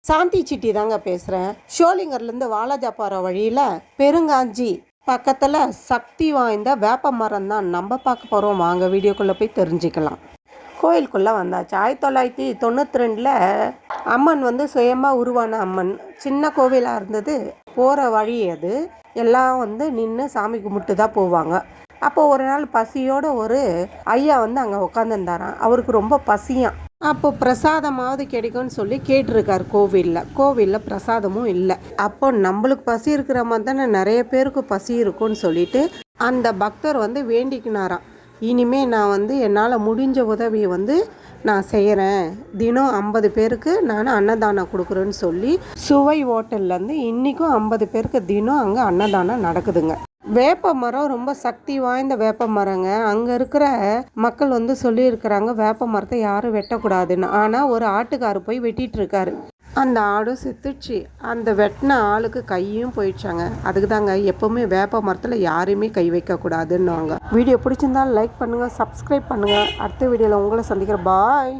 சாந்தி city தாங்க பேசுகிறேன். ஷோலிங்கர்லேருந்து வாலாஜா போகிற வழியில் பெருங்காஞ்சி பக்கத்தில் சக்தி வாய்ந்த வேப்ப மரம் தான் நம்ம பார்க்க போகிறோம். வாங்க வீடியோக்குள்ளே போய் தெரிஞ்சுக்கலாம். கோயிலுக்குள்ளே வந்தாச்சு. 1992 அம்மன் சுயமாக உருவான அம்மன். சின்ன கோவிலாக இருந்தது. போகிற வழி அது எல்லாம் நின்று சாமி கும்பிட்டு தான் போவாங்க. அப்போது ஒரு நாள் பசியோட ஒரு ஐயா அங்கே உட்காந்துருந்தாராம். அவருக்கு ரொம்ப பசியாம். அப்போ பிரசாதமாவது கிடைக்கும்னு சொல்லி கேட்டிருக்கார். கோவிலில் பிரசாதமும் இல்லை. அப்போ நம்மளுக்கு பசி இருக்கிற மாதிரி தானே நிறைய பேருக்கு பசி இருக்கும்னு சொல்லிட்டு அந்த பக்தர் வேண்டிக்கினாராம். இனிமே நான் என்னால் முடிஞ்ச உதவியை நான் செய்கிறேன். தினம் 50 பேருக்கு நான் அன்னதானம் கொடுக்குறேன்னு சொல்லி சுவை ஹோட்டல்லேருந்து இன்றைக்கும் 50 பேருக்கு தினம் அங்கே அன்னதானம் நடக்குதுங்க. வேப்ப மரம் ரொம்ப சக்தி வாய்ந்த வேப்ப மரங்க. அங்கே இருக்கிற மக்கள் சொல்லியிருக்கிறாங்க வேப்ப மரத்தை யாரும் வெட்டக்கூடாதுன்னு. ஆனால் ஒரு ஆட்டுக்காரு போய் வெட்டிட்டு இருக்காரு. அந்த ஆடும் செத்துச்சு. அந்த வெட்டின ஆளுக்கு கையும் போயிடுச்சாங்க. அதுக்கு தாங்க எப்போவுமே வேப்ப மரத்தில் யாரையுமே கை வைக்கக்கூடாதுன்னுவாங்க. வீடியோ பிடிச்சிருந்தாலும் லைக் பண்ணுங்கள், சப்ஸ்கிரைப் பண்ணுங்கள். அடுத்த வீடியோவில் உங்களை சந்திக்கிறேன். பாய்.